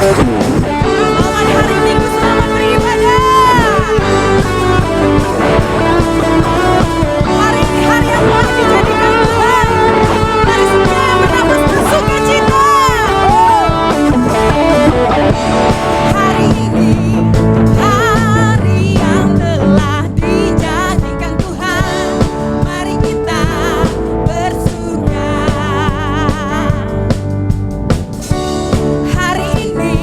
Selamat hari Minggu, selamat beribadah. Hari ini hari yang telah dijadikan Tuhan. Mari semua yang bernafas bersuka cita. Hari ini hari yang telah dijadikan Tuhan. Mari kita bersuka. Hari ini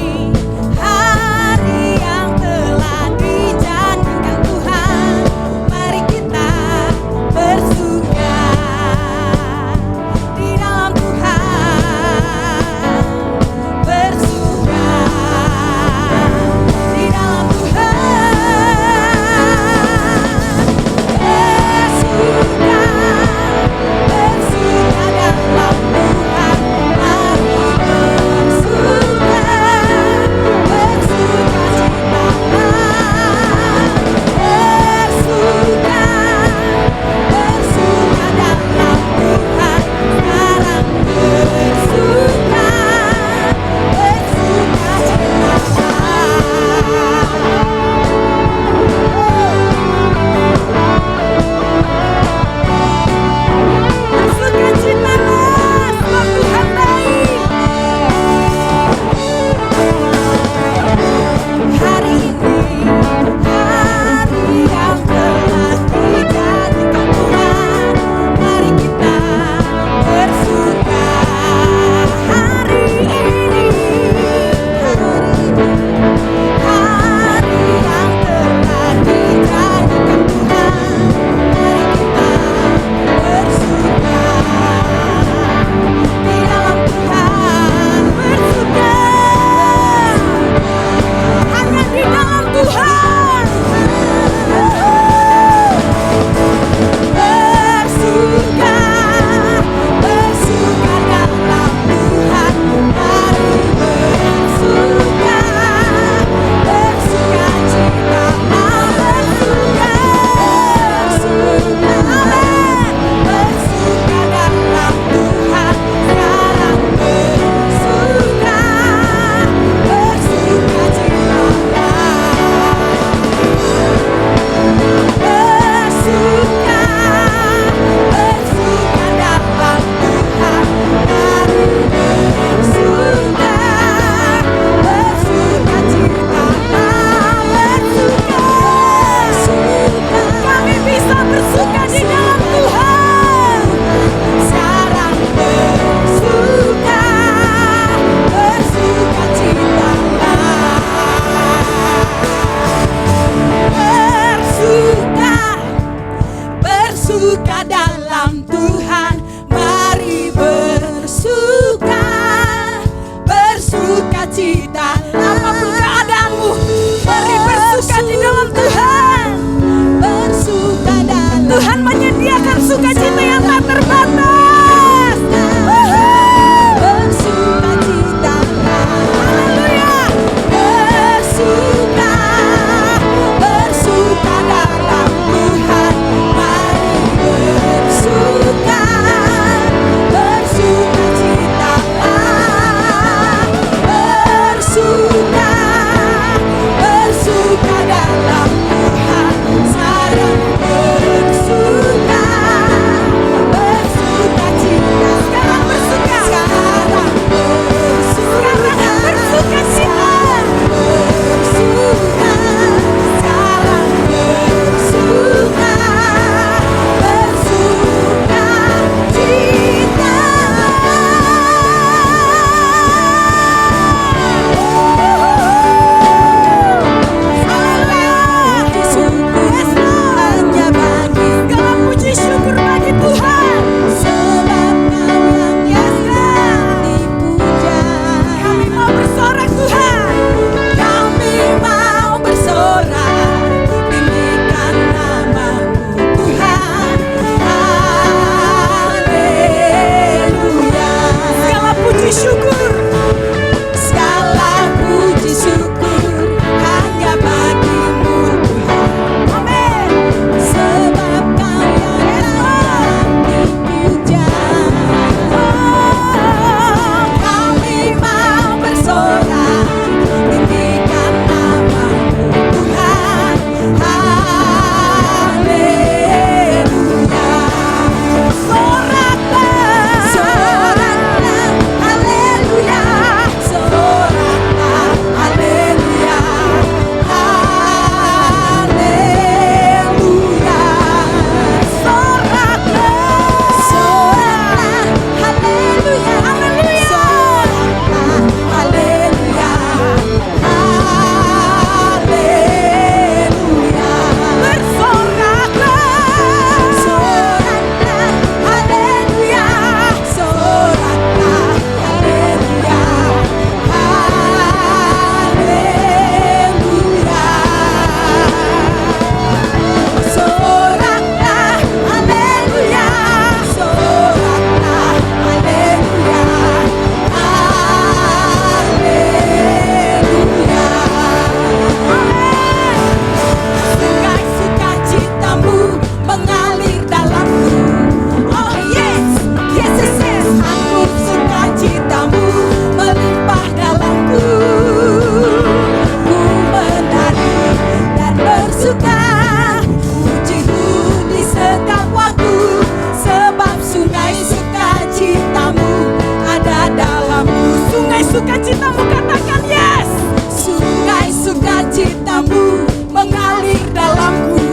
sukacitamu, katakan yes. Sungai sukacitamu mengalir dalamku.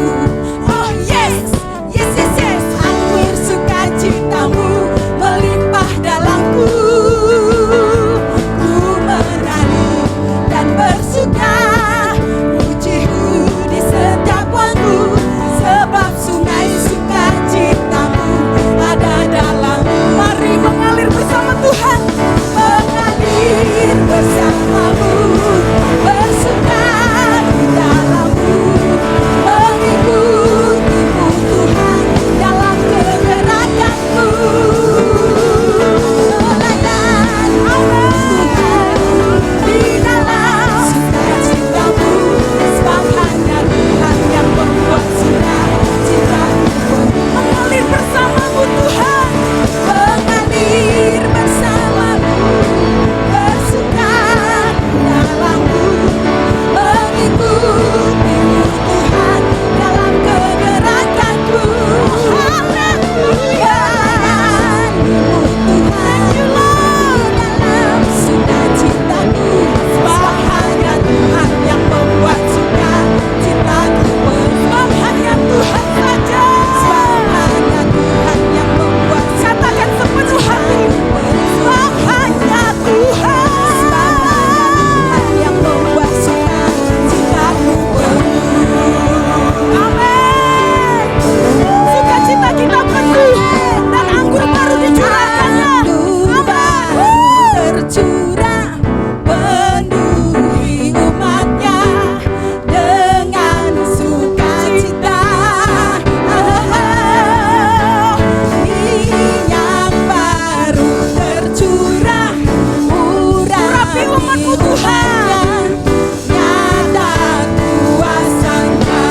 Oh yes, yes, yes, yes. Anggur sukacitamu melimpah dalamku. Ku menari dan bersuka, pujiku di setiap waktu, sebab sungai sukacitamu ada dalam. Mari mengalir bersama Tuhan, mengalir bersamamu, bersuka di dalammu, mengikutimu Tuhan dalam kegerakanmu. Teladan Tuhan di dalam sukacitamu, sebab hanya Tuhan yang membuat sukacitaku. Mengalir bersamamu Tuhan, mengalir bersamamu, bersuka di dalammu, mengikutimu Tuhan dalam kegerakanku. Haleluya, Tuhan dalam sukacitaku, sebab hanya Tuhan yang membuat sukacitaku. Sebab hanya Tuhan saja, sebab hanya Tuhan yang membuat. Katakan sepenuh hati, sebab hanya Tuhan, sebab hanya Tuhan yang membuat sukacitaku penuh. Amin. Sukacita kita penuh dan anggur baru dicurahkannya. Tercurah penuhi umatnya dengan sukacita. Minyak baru tercurah, urapi umatmu Tuhan, nyata kuasanya.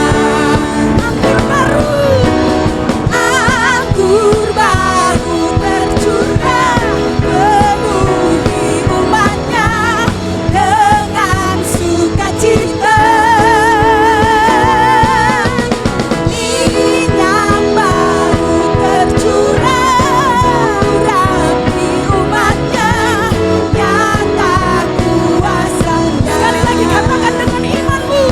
Anggur baru tercurah, penuhi umatnya dengan sukacita. Minyak baru tercurah, urapi umatnya, nyata kuasanya. Sekali lagi katakan dengan imanmu.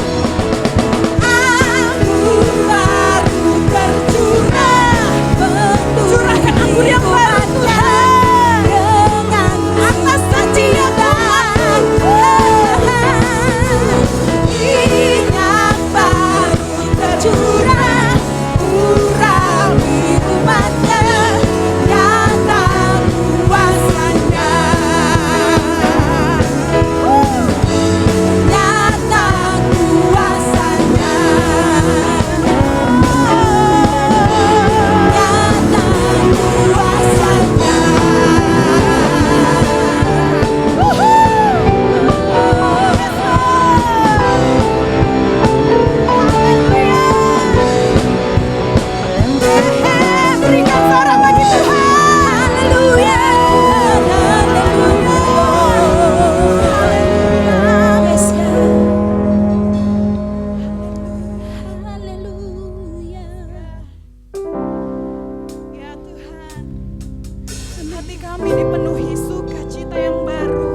Anggur baru tercurah, curahkan anggur yang baru Tuhan, dengan atas sukacita. Minyak baru tercurah, urapi umatnya, nyata kuasanya. Nyata kuasanya. Nyata kuasanya. Berikan suara bagi Tuhan. Haleluya. Haleluya. Ya Tuhan, hati kami dipenuhi sukacita yang baru.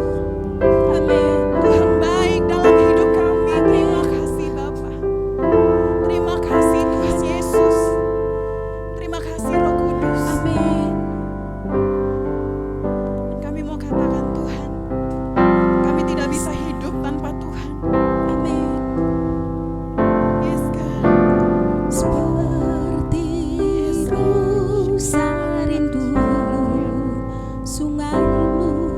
Amin. Tuhan baik dalam hidup kami. Terima kasih Bapa. Terima kasih Tuhan Yesus. Terima kasih Roh Kudus. Amin. Dan kami mau katakan Tuhan, kami tidak bisa hidup tanpa Tuhan. Amin. Yes God. Seperti rasa rindu, sungaimu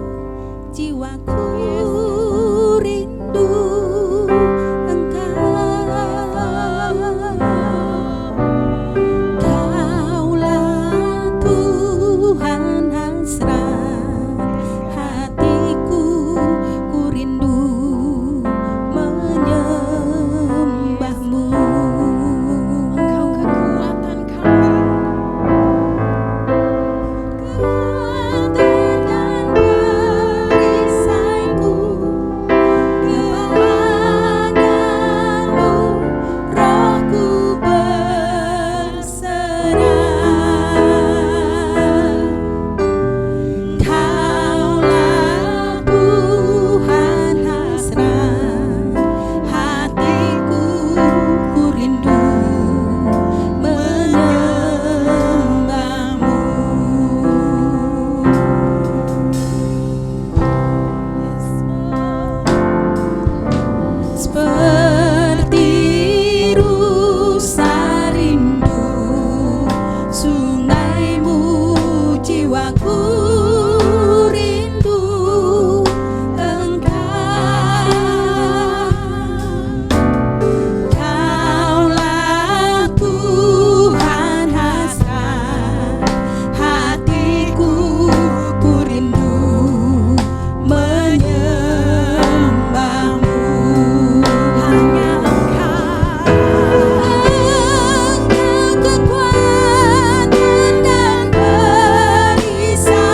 Engkau kekuatan dan perisai.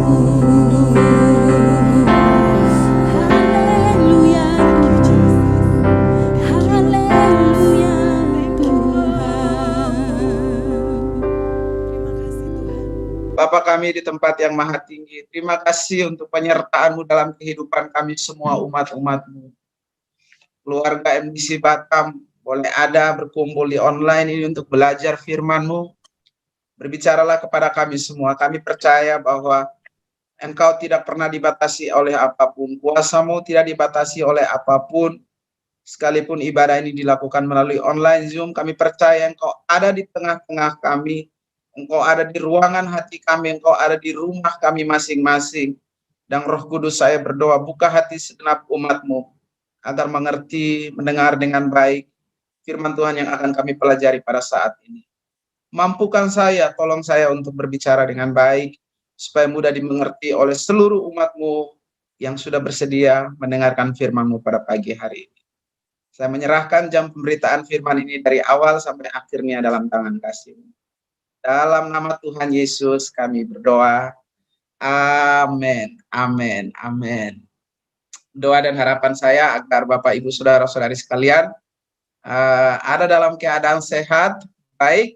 Haleluya Haleluya Tuhan. Terima kasih Tuhan. Bapa kami di tempat yang maha tinggi, terima kasih untuk penyertaan-Mu dalam kehidupan kami semua umat-umat-Mu. Keluarga MDC Batam boleh ada berkumpul di online ini untuk belajar firman-Mu. Berbicaralah kepada kami semua. Kami percaya bahwa Engkau tidak pernah dibatasi oleh apapun. Kuasa-Mu tidak dibatasi oleh apapun. Sekalipun ibadah ini dilakukan melalui online Zoom, kami percaya Engkau ada di tengah-tengah kami. Engkau ada di ruangan hati kami. Engkau ada di rumah kami masing-masing. Dan Roh Kudus, saya berdoa, buka hati segenap umat-Mu agar mengerti, mendengar dengan baik firman Tuhan yang akan kami pelajari pada saat ini. Mampukan saya, tolong saya untuk berbicara dengan baik, supaya mudah dimengerti oleh seluruh umat-Mu yang sudah bersedia mendengarkan firman-Mu pada pagi hari ini. Saya menyerahkan jam pemberitaan firman ini dari awal sampai akhirnya dalam tangan kasih-Mu. Dalam nama Tuhan Yesus kami berdoa. Amin, amin, amin. Doa dan harapan saya agar Bapak, Ibu, Saudara-saudari sekalian ada dalam keadaan sehat, baik,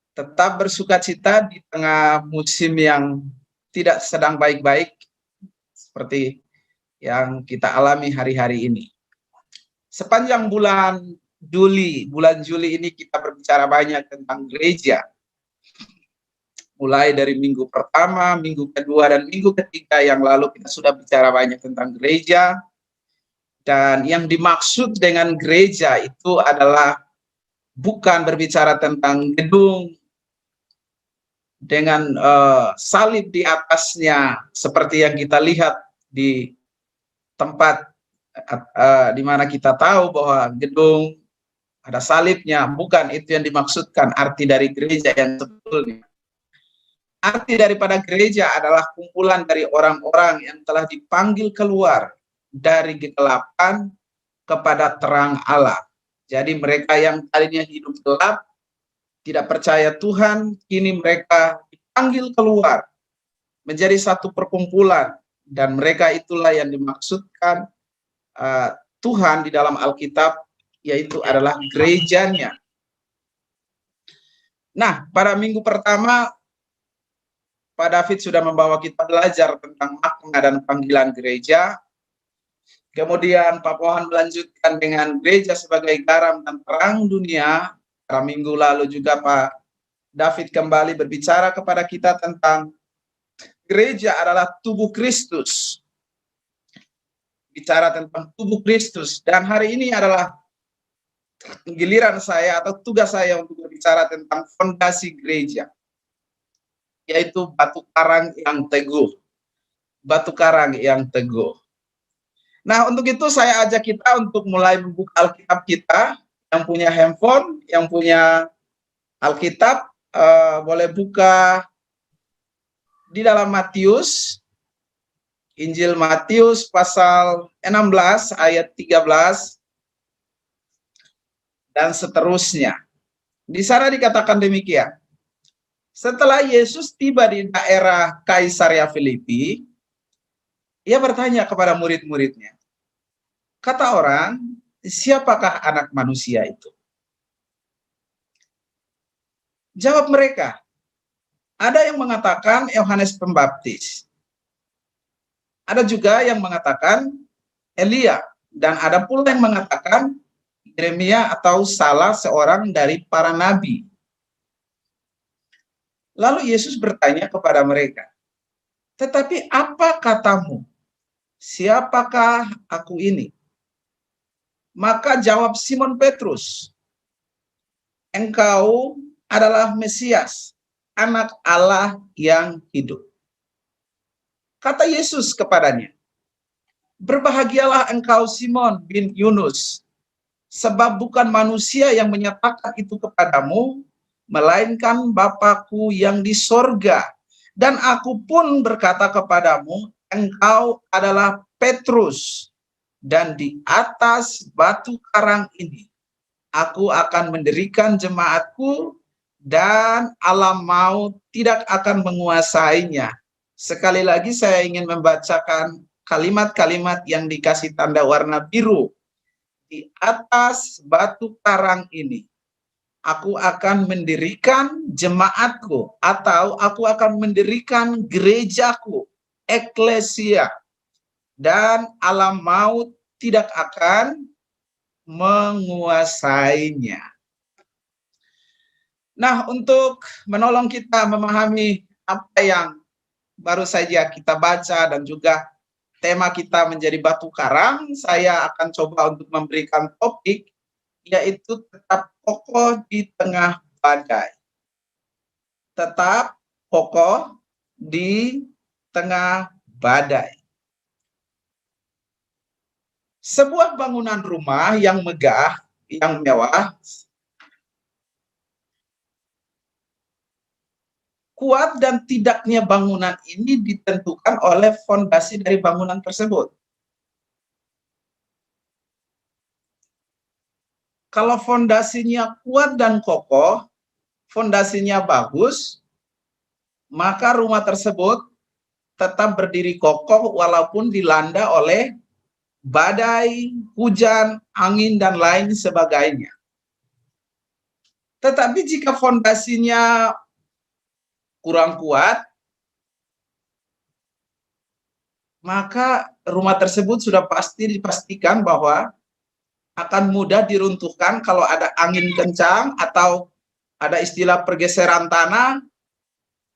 tetap bersukacita di tengah musim yang tidak sedang baik-baik seperti yang kita alami hari-hari ini. Sepanjang bulan Juli ini kita berbicara banyak tentang gereja. Mulai dari minggu pertama, minggu kedua, dan minggu ketiga yang lalu kita sudah bicara banyak tentang gereja. Dan yang dimaksud dengan gereja itu adalah bukan berbicara tentang gedung dengan salib di atasnya seperti yang kita lihat di tempat di mana kita tahu bahwa gedung ada salibnya. Bukan itu yang dimaksudkan arti dari gereja yang sebetulnya. Arti daripada gereja adalah kumpulan dari orang-orang yang telah dipanggil keluar dari kegelapan kepada terang Allah. Jadi mereka yang tadinya hidup gelap, tidak percaya Tuhan, kini mereka dipanggil keluar menjadi satu perkumpulan, dan mereka itulah yang dimaksudkan Tuhan di dalam Alkitab, yaitu adalah gerejanya. Nah, pada minggu pertama Pak David sudah membawa kita belajar tentang makna dan panggilan gereja. Kemudian Pak Pohan melanjutkan dengan gereja sebagai garam dan terang dunia. Pada minggu lalu juga Pak David kembali berbicara kepada kita tentang gereja adalah tubuh Kristus. Bicara tentang tubuh Kristus. Dan hari ini adalah giliran saya atau tugas saya untuk berbicara tentang fondasi gereja, yaitu batu karang yang teguh. Batu karang yang teguh. Nah, untuk itu saya ajak kita untuk mulai membuka Alkitab kita. Yang punya handphone, yang punya Alkitab, boleh buka di dalam Matius, Injil Matius pasal 16 ayat 13 dan seterusnya. Di sana dikatakan demikian. Setelah Yesus tiba di daerah Kaisarea Filipi, ia bertanya kepada murid-muridnya, kata orang, siapakah anak manusia itu? Jawab mereka, ada yang mengatakan Yohanes Pembaptis, ada juga yang mengatakan Elia, dan ada pula yang mengatakan Yeremia atau salah seorang dari para nabi. Lalu Yesus bertanya kepada mereka, tetapi apa katamu? Siapakah aku ini? Maka jawab Simon Petrus, engkau adalah Mesias, anak Allah yang hidup. Kata Yesus kepadanya, berbahagialah engkau Simon bin Yunus, sebab bukan manusia yang menyatakan itu kepadamu, melainkan Bapa-Ku yang di sorga. Dan aku pun berkata kepadamu, engkau adalah Petrus, dan di atas batu karang ini aku akan mendirikan jemaatku, dan alam maut tidak akan menguasainya. Sekali lagi saya ingin membacakan kalimat-kalimat yang dikasih tanda warna biru. Di atas batu karang ini, aku akan mendirikan jemaatku, atau aku akan mendirikan gerejaku, eklesia, dan alam maut tidak akan menguasainya. Nah, untuk menolong kita memahami apa yang baru saja kita baca dan juga tema kita menjadi batu karang, saya akan coba untuk memberikan topik, yaitu tetap kokoh di tengah badai. Tetap kokoh di tengah badai. Sebuah bangunan rumah yang megah, yang mewah, kuat dan tidaknya bangunan ini ditentukan oleh fondasi dari bangunan tersebut. Kalau fondasinya kuat dan kokoh, fondasinya bagus, maka rumah tersebut tetap berdiri kokoh walaupun dilanda oleh badai, hujan, angin, dan lain sebagainya. Tetapi jika fondasinya kurang kuat, maka rumah tersebut sudah pasti dipastikan bahwa akan mudah diruntuhkan kalau ada angin kencang atau ada istilah pergeseran tanah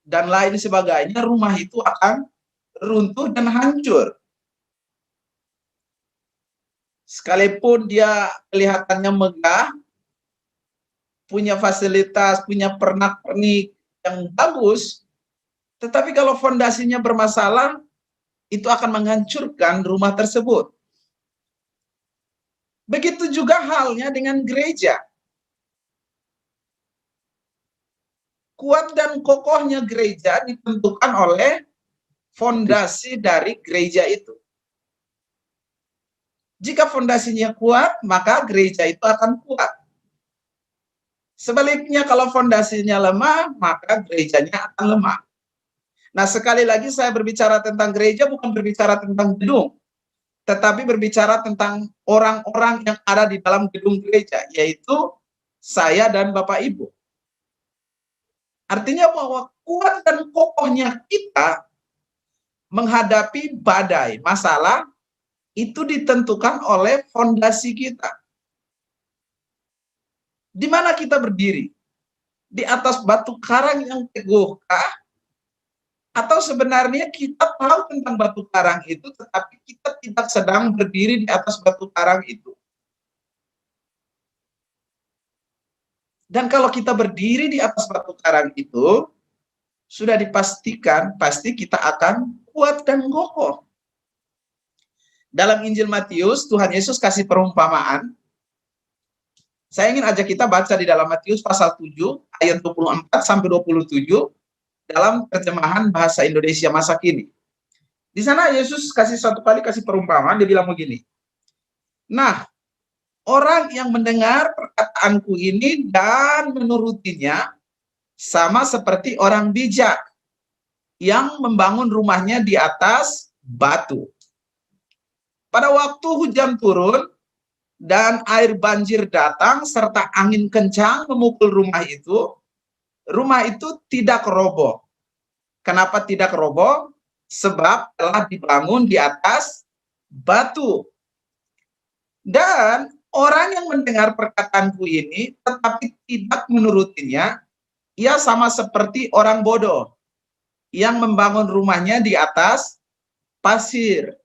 dan lain sebagainya, rumah itu akan runtuh dan hancur. Sekalipun dia kelihatannya megah, punya fasilitas, punya pernak-pernik yang bagus, tetapi kalau fondasinya bermasalah, itu akan menghancurkan rumah tersebut. Begitu juga halnya dengan gereja. Kuat dan kokohnya gereja ditentukan oleh fondasi dari gereja itu. Jika fondasinya kuat, maka gereja itu akan kuat. Sebaliknya, kalau fondasinya lemah, maka gerejanya akan lemah. Nah, sekali lagi saya berbicara tentang gereja bukan berbicara tentang gedung, tetapi berbicara tentang orang-orang yang ada di dalam gedung gereja, yaitu saya dan Bapak Ibu. Artinya bahwa kuat dan kokohnya kita menghadapi badai, masalah, itu ditentukan oleh fondasi kita. Di mana kita berdiri? Di atas batu karang yang teguhkah? Atau sebenarnya kita tahu tentang batu karang itu, tetapi kita tidak sedang berdiri di atas batu karang itu. Dan kalau kita berdiri di atas batu karang itu, sudah dipastikan pasti kita akan kuat dan kokoh. Dalam Injil Matius, Tuhan Yesus kasih perumpamaan. Saya ingin ajak kita baca di dalam Matius pasal 7 ayat 24 sampai 27 dalam terjemahan bahasa Indonesia masa kini. Di sana Yesus satu kali kasih perumpamaan, dia bilang begini. Nah, orang yang mendengar perkataanku ini dan menurutinya sama seperti orang bijak yang membangun rumahnya di atas batu. Pada waktu hujan turun dan air banjir datang serta angin kencang memukul rumah itu tidak roboh. Kenapa tidak roboh? Sebab telah dibangun di atas batu. Dan orang yang mendengar perkataanku ini tetapi tidak menurutinya, ia sama seperti orang bodoh yang membangun rumahnya di atas pasir.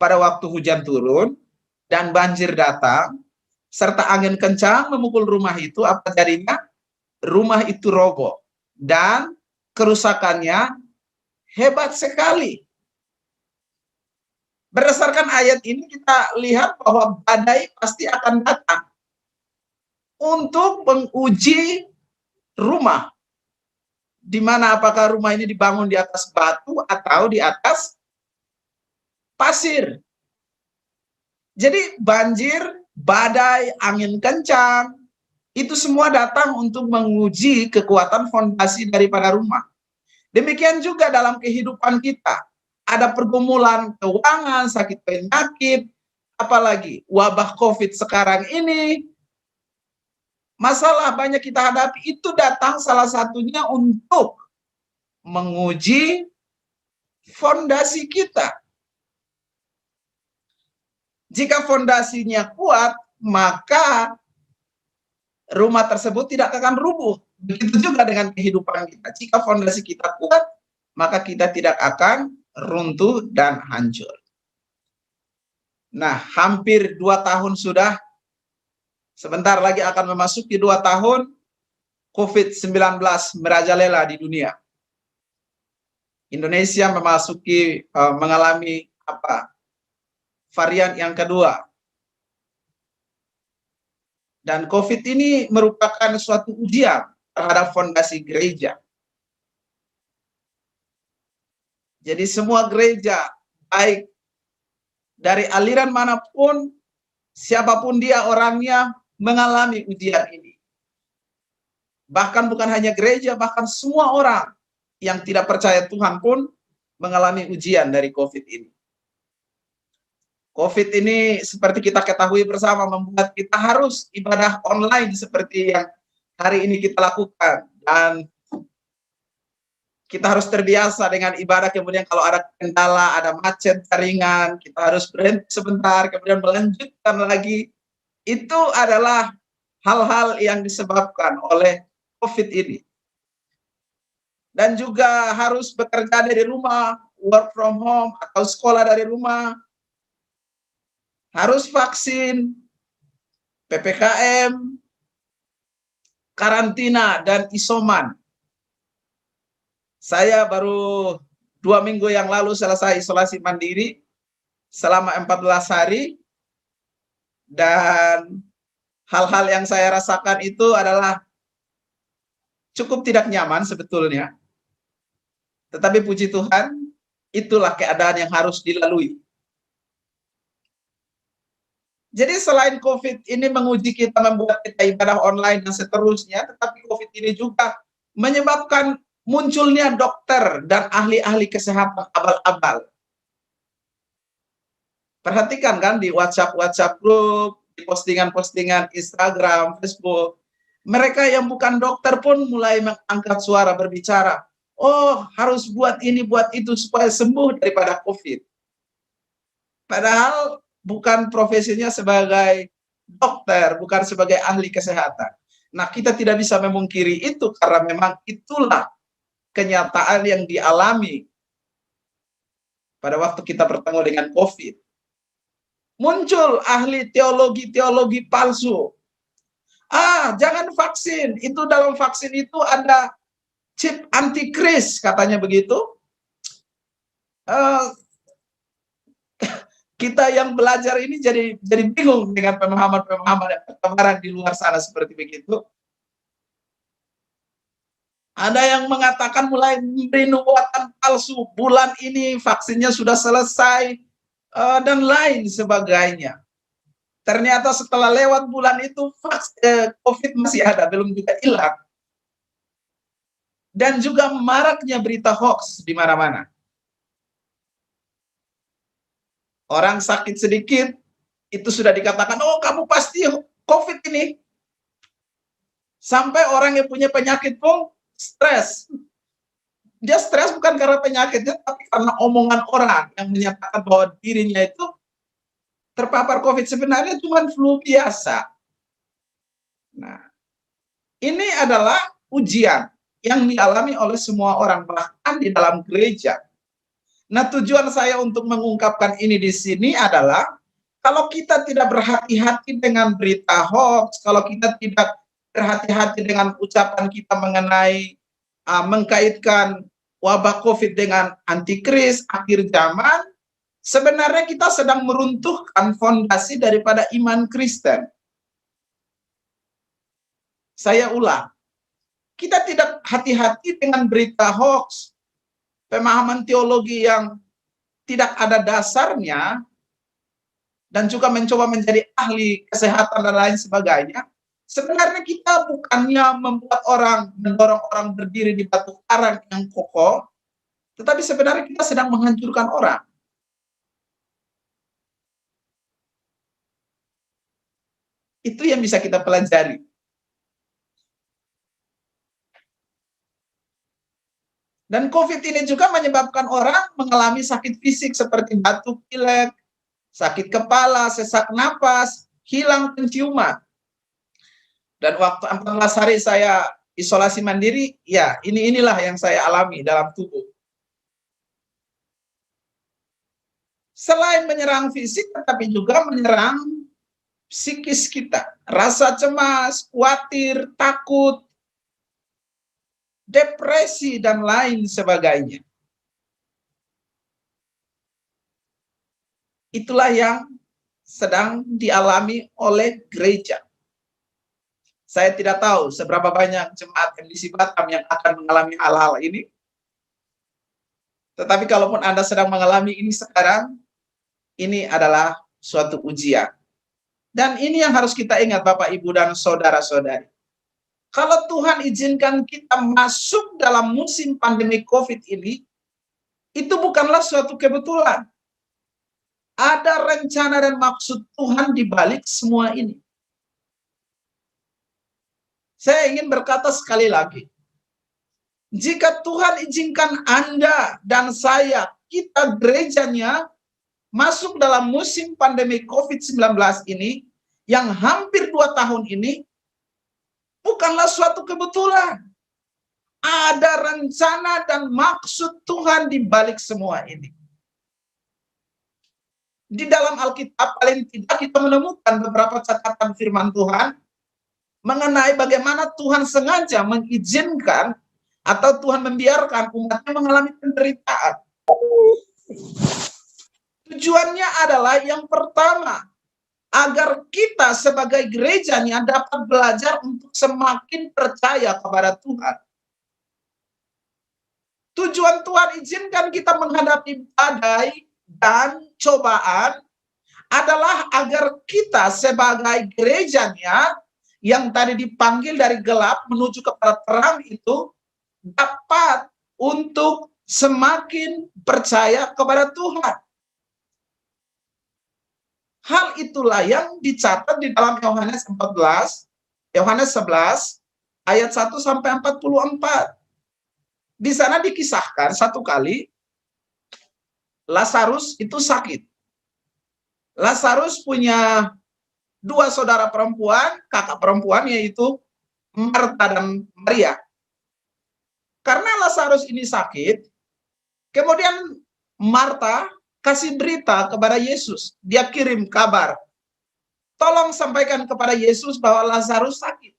Pada waktu hujan turun dan banjir datang, serta angin kencang memukul rumah itu, apa jadinya? Rumah itu roboh, dan kerusakannya hebat sekali. Berdasarkan ayat ini kita lihat bahwa badai pasti akan datang untuk menguji rumah. Di mana apakah rumah ini dibangun di atas batu atau di atas pasir. Jadi banjir, badai, angin kencang, itu semua datang untuk menguji kekuatan fondasi daripada rumah. Demikian juga dalam kehidupan kita. Ada pergumulan keuangan, sakit penyakit, apalagi wabah COVID sekarang ini. Masalah banyak kita hadapi, itu datang salah satunya untuk menguji fondasi kita. Jika fondasinya kuat, maka rumah tersebut tidak akan rubuh. Begitu juga dengan kehidupan kita. Jika fondasi kita kuat, maka kita tidak akan runtuh dan hancur. Nah, hampir 2 tahun sudah, sebentar lagi akan memasuki 2 tahun, COVID-19 merajalela di dunia. Indonesia mengalami varian yang kedua. Dan COVID ini merupakan suatu ujian terhadap fondasi gereja. Jadi semua gereja, baik dari aliran manapun, siapapun dia orangnya, mengalami ujian ini. Bahkan bukan hanya gereja, bahkan semua orang yang tidak percaya Tuhan pun mengalami ujian dari COVID ini. COVID ini seperti kita ketahui bersama membuat kita harus ibadah online seperti yang hari ini kita lakukan. Dan kita harus terbiasa dengan ibadah, kemudian kalau ada kendala, ada macet, jaringan, kita harus berhenti sebentar, kemudian melanjutkan lagi. Itu adalah hal-hal yang disebabkan oleh COVID ini. Dan juga harus bekerja dari rumah, work from home, atau sekolah dari rumah. Harus vaksin, PPKM, karantina, dan isoman. Saya baru 2 minggu yang lalu selesai isolasi mandiri selama 14 hari. Dan hal-hal yang saya rasakan itu adalah cukup tidak nyaman sebetulnya. Tetapi puji Tuhan, itulah keadaan yang harus dilalui. Jadi selain COVID ini menguji kita, membuat kita ibadah online dan seterusnya, tetapi COVID ini juga menyebabkan munculnya dokter dan ahli-ahli kesehatan abal-abal. Perhatikan kan di WhatsApp group, di postingan-postingan Instagram, Facebook, mereka yang bukan dokter pun mulai mengangkat suara berbicara. Oh, harus buat ini, buat itu supaya sembuh daripada COVID. Padahal bukan profesinya sebagai dokter, bukan sebagai ahli kesehatan. Nah, kita tidak bisa memungkiri itu karena memang itulah kenyataan yang dialami pada waktu kita bertemu dengan COVID. Muncul ahli teologi palsu. Jangan vaksin, itu dalam vaksin itu ada chip antikris, katanya begitu. Kita yang belajar ini jadi bingung dengan pemahaman-pemahaman yang bertebaran di luar sana seperti begitu. Ada yang mengatakan mulai memberi nubuatan palsu, bulan ini vaksinnya sudah selesai, dan lain sebagainya. Ternyata setelah lewat bulan itu COVID masih ada, belum juga hilang. Dan juga maraknya berita hoax di mana-mana. Orang sakit sedikit, itu sudah dikatakan, oh kamu pasti COVID ini. Sampai orang yang punya penyakit pun stres. Dia stres bukan karena penyakitnya, tapi karena omongan orang yang menyatakan bahwa dirinya itu terpapar COVID, sebenarnya cuma flu biasa. Nah, ini adalah ujian yang dialami oleh semua orang, bahkan di dalam gereja. Nah, tujuan saya untuk mengungkapkan ini di sini adalah kalau kita tidak berhati-hati dengan berita hoax, kalau kita tidak berhati-hati dengan ucapan kita mengenai mengkaitkan wabah COVID dengan antikris, akhir zaman, sebenarnya kita sedang meruntuhkan fondasi daripada iman Kristen. Saya ulang, kita tidak hati-hati dengan berita hoax, pemahaman teologi yang tidak ada dasarnya, dan juga mencoba menjadi ahli kesehatan dan lain sebagainya, Sebenarnya kita bukannya mendorong orang berdiri di batu karang yang kokoh, tetapi sebenarnya kita sedang menghancurkan orang. Itu yang bisa kita pelajari. Dan COVID ini juga menyebabkan orang mengalami sakit fisik seperti batuk pilek, sakit kepala, sesak napas, hilang penciuman. Dan waktu 14 hari saya isolasi mandiri, ya inilah yang saya alami dalam tubuh. Selain menyerang fisik, tetapi juga menyerang psikis kita. Rasa cemas, khawatir, takut, depresi, dan lain sebagainya. Itulah yang sedang dialami oleh gereja. Saya tidak tahu seberapa banyak jemaat MDC Batam yang akan mengalami hal-hal ini. Tetapi kalaupun Anda sedang mengalami ini sekarang, ini adalah suatu ujian. Dan ini yang harus kita ingat Bapak, Ibu, dan saudara-saudari. Kalau Tuhan izinkan kita masuk dalam musim pandemi COVID ini, itu bukanlah suatu kebetulan. Ada rencana dan maksud Tuhan di balik semua ini. Saya ingin berkata sekali lagi, jika Tuhan izinkan Anda dan saya, kita gerejanya, masuk dalam musim pandemi COVID-19 ini, yang hampir 2 tahun ini, bukanlah suatu kebetulan. Ada rencana dan maksud Tuhan di balik semua ini. Di dalam Alkitab paling tidak kita menemukan beberapa catatan firman Tuhan mengenai bagaimana Tuhan sengaja mengizinkan atau Tuhan membiarkan umatnya mengalami penderitaan. Tujuannya adalah yang pertama, agar kita sebagai gerejanya dapat belajar untuk semakin percaya kepada Tuhan. Tujuan Tuhan izinkan kita menghadapi badai dan cobaan adalah agar kita sebagai gerejanya yang tadi dipanggil dari gelap menuju kepada terang itu dapat untuk semakin percaya kepada Tuhan. Hal itulah yang dicatat di dalam Yohanes 11 ayat 1 sampai 44. Di sana dikisahkan satu kali Lazarus itu sakit. Lazarus punya 2 saudara perempuan, kakak perempuan, yaitu Marta dan Maria. Karena Lazarus ini sakit, kemudian Marta kasih berita kepada Yesus. Dia kirim kabar, tolong sampaikan kepada Yesus bahwa Lazarus sakit.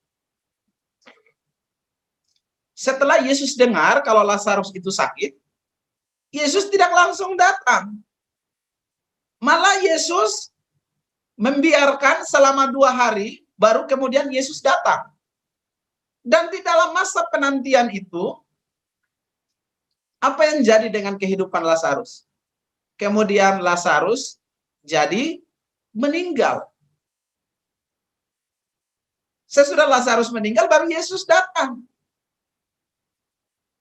Setelah Yesus dengar kalau Lazarus itu sakit, Yesus tidak langsung datang. Malah Yesus membiarkan selama 2 hari, baru kemudian Yesus datang. Dan di dalam masa penantian itu, apa yang jadi dengan kehidupan Lazarus? Kemudian Lazarus jadi meninggal. Sesudah Lazarus meninggal, baru Yesus datang.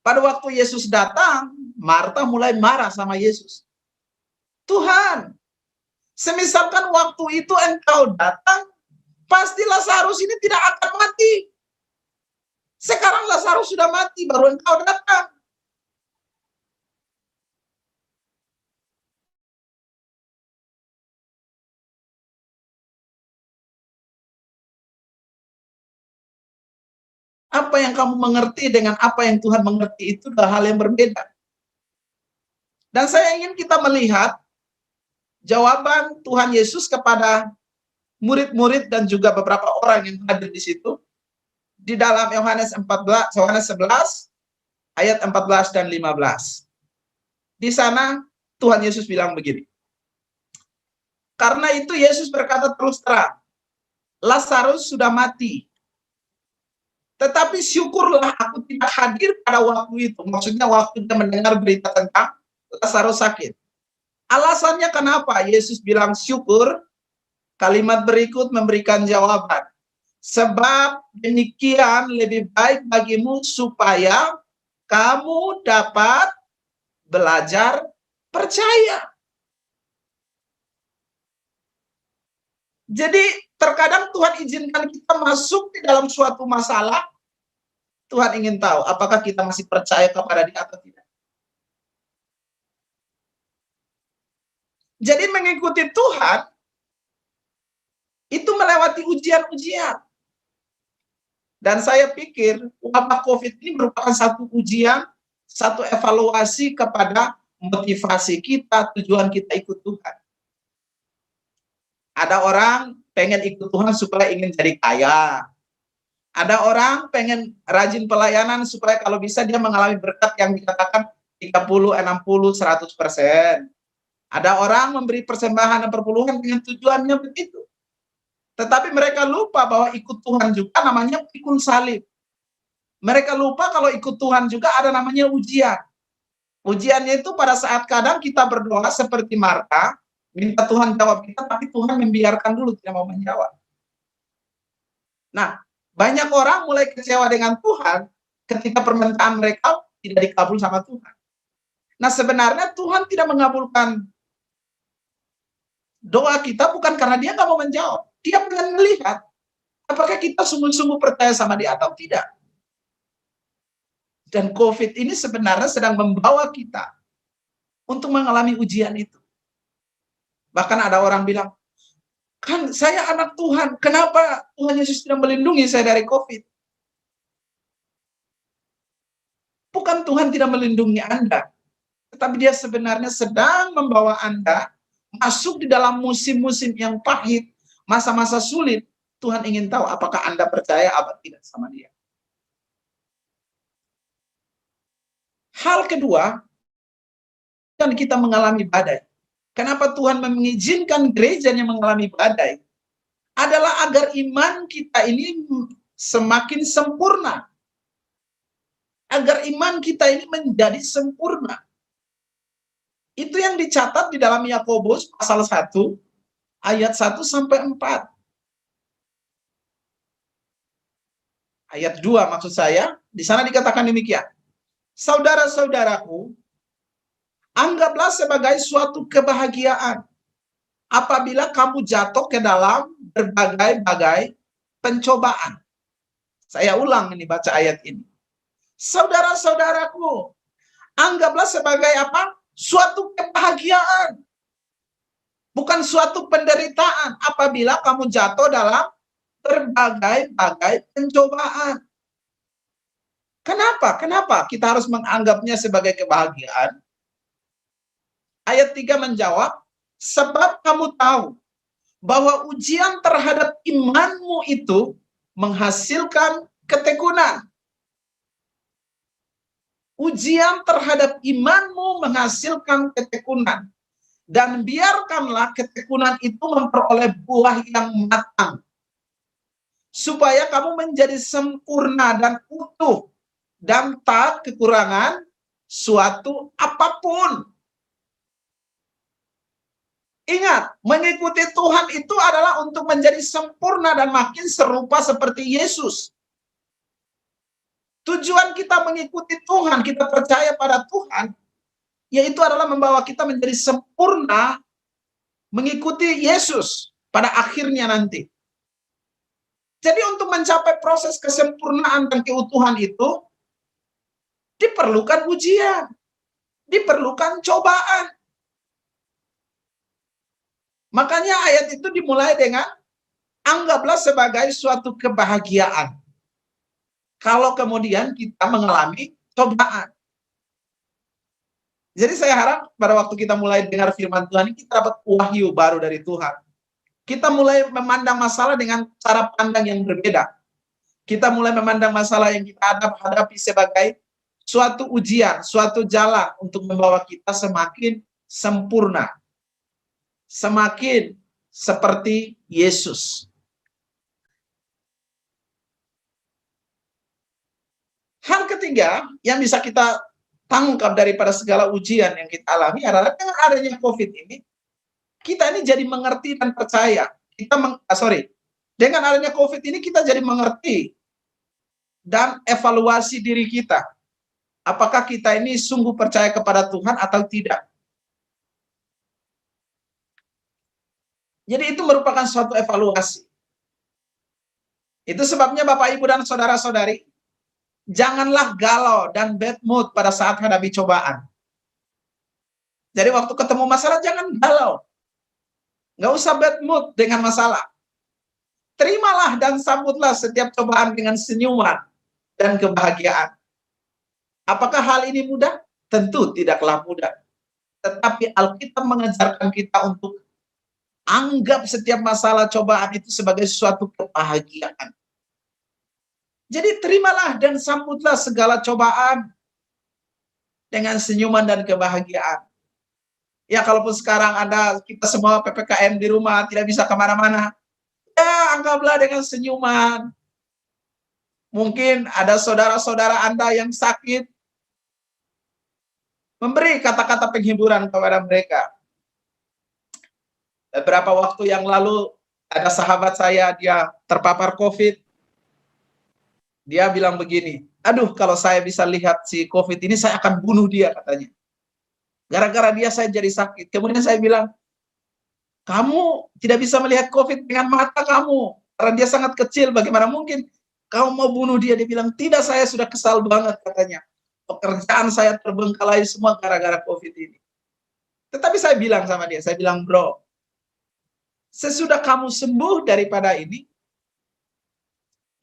Pada waktu Yesus datang, Marta mulai marah sama Yesus. Tuhan, semisalkan waktu itu engkau datang, pasti Lazarus ini tidak akan mati. Sekarang Lazarus sudah mati, baru engkau datang. Apa yang kamu mengerti dengan apa yang Tuhan mengerti itu adalah hal yang berbeda. Dan saya ingin kita melihat jawaban Tuhan Yesus kepada murid-murid dan juga beberapa orang yang hadir di situ di dalam Yohanes 11 ayat 14 dan 15. Di sana Tuhan Yesus bilang begini. Karena itu Yesus berkata terus terang, Lazarus sudah mati. Tetapi syukurlah aku tidak hadir pada waktu itu. Maksudnya waktu dia mendengar berita tentang Lazarus sakit. Alasannya kenapa Yesus bilang syukur? Kalimat berikut memberikan jawaban. Sebab demikian lebih baik bagimu supaya kamu dapat belajar percaya. Jadi terkadang Tuhan izinkan kita masuk di dalam suatu masalah. Tuhan ingin tahu apakah kita masih percaya kepada Dia atau tidak. Jadi mengikuti Tuhan itu melewati ujian-ujian. Dan saya pikir wabah COVID ini merupakan satu ujian, satu evaluasi kepada motivasi kita, tujuan kita ikut Tuhan. Ada orang pengen ikut Tuhan supaya ingin jadi kaya. Ada orang pengen rajin pelayanan supaya kalau bisa dia mengalami berkat yang dikatakan 30, 60, 100%. Ada orang memberi persembahan dan perpuluhan dengan tujuannya begitu. Tetapi mereka lupa bahwa ikut Tuhan juga namanya pikul salib. Mereka lupa kalau ikut Tuhan juga ada namanya ujian. Ujiannya itu pada saat kadang kita berdoa seperti Marta, minta Tuhan jawab kita, tapi Tuhan membiarkan dulu, tidak mau menjawab. Nah, banyak orang mulai kecewa dengan Tuhan ketika permintaan mereka tidak dikabul sama Tuhan. Nah, sebenarnya Tuhan tidak mengabulkan doa kita bukan karena Dia nggak mau menjawab. Dia pengen melihat apakah kita sungguh-sungguh percaya sama Dia atau tidak. Dan COVID ini sebenarnya sedang membawa kita untuk mengalami ujian itu. Bahkan ada orang bilang, kan saya anak Tuhan, kenapa Tuhan Yesus tidak melindungi saya dari COVID? Bukan Tuhan tidak melindungi Anda, tetapi Dia sebenarnya sedang membawa Anda masuk di dalam musim-musim yang pahit, masa-masa sulit. Tuhan ingin tahu apakah Anda percaya atau tidak sama Dia. Hal kedua, kan kita mengalami badai. Kenapa Tuhan mengizinkan gerejanya mengalami badai? Adalah agar iman kita ini semakin sempurna. Agar iman kita ini menjadi sempurna. Itu yang dicatat di dalam Yakobus pasal 1, ayat 1 sampai 4. Ayat 2 maksud saya, di sana dikatakan demikian. Saudara-saudaraku, anggaplah sebagai suatu kebahagiaan apabila kamu jatuh ke dalam berbagai-bagai pencobaan. Saya ulang ini baca ayat ini. Saudara-saudaraku, anggaplah sebagai apa? Suatu kebahagiaan. Bukan suatu penderitaan apabila kamu jatuh dalam berbagai-bagai pencobaan. Kenapa? Kenapa kita harus menganggapnya sebagai kebahagiaan? Ayat 3 menjawab, sebab kamu tahu bahwa ujian terhadap imanmu itu menghasilkan ketekunan. Ujian terhadap imanmu menghasilkan ketekunan. Dan biarkanlah ketekunan itu memperoleh buah yang matang. Supaya kamu menjadi sempurna dan utuh. Dan tak kekurangan suatu apapun. Ingat, mengikuti Tuhan itu adalah untuk menjadi sempurna dan makin serupa seperti Yesus. Tujuan kita mengikuti Tuhan, kita percaya pada Tuhan, yaitu adalah membawa kita menjadi sempurna mengikuti Yesus pada akhirnya nanti. Jadi untuk mencapai proses kesempurnaan dan keutuhan itu, diperlukan ujian, diperlukan cobaan. Makanya ayat itu dimulai dengan, anggaplah sebagai suatu kebahagiaan. Kalau kemudian kita mengalami cobaan. Jadi saya harap pada waktu kita mulai dengar firman Tuhan ini, kita dapat wahyu baru dari Tuhan. Kita mulai memandang masalah dengan cara pandang yang berbeda. Kita mulai memandang masalah yang kita hadapi sebagai suatu ujian, suatu jalan untuk membawa kita semakin sempurna. Semakin seperti Yesus. Hal ketiga yang bisa kita tangkap daripada segala ujian yang kita alami adalah dengan adanya COVID ini, kita ini jadi mengerti dan percaya. Dengan adanya COVID ini kita jadi mengerti dan evaluasi diri kita. Apakah kita ini sungguh percaya kepada Tuhan atau tidak? Jadi itu merupakan suatu evaluasi. Itu sebabnya Bapak, Ibu, dan saudara-saudari, janganlah galau dan bad mood pada saat hadapi cobaan. Jadi waktu ketemu masalah jangan galau. Nggak usah bad mood dengan masalah. Terimalah dan sambutlah setiap cobaan dengan senyuman dan kebahagiaan. Apakah hal ini mudah? Tentu tidaklah mudah. Tetapi Alkitab mengajarkan kita untuk anggap setiap masalah cobaan itu sebagai suatu kebahagiaan. Jadi terimalah dan sambutlah segala cobaan dengan senyuman dan kebahagiaan. Ya, kalaupun sekarang kita semua PPKM di rumah, tidak bisa kemana-mana, ya anggaplah dengan senyuman. Mungkin ada saudara-saudara Anda yang sakit, memberi kata-kata penghiburan kepada mereka. Beberapa waktu yang lalu, ada sahabat saya, dia terpapar COVID. Dia bilang begini, aduh kalau saya bisa lihat si COVID ini, saya akan bunuh dia, katanya. Gara-gara dia saya jadi sakit. Kemudian saya bilang, kamu tidak bisa melihat COVID dengan mata kamu, karena dia sangat kecil, bagaimana mungkin kamu mau bunuh dia? Dia bilang, tidak, saya sudah kesal banget, katanya. Pekerjaan saya terbengkalai semua gara-gara COVID ini. Tetapi saya bilang sama dia, saya bilang, bro, sesudah kamu sembuh daripada ini,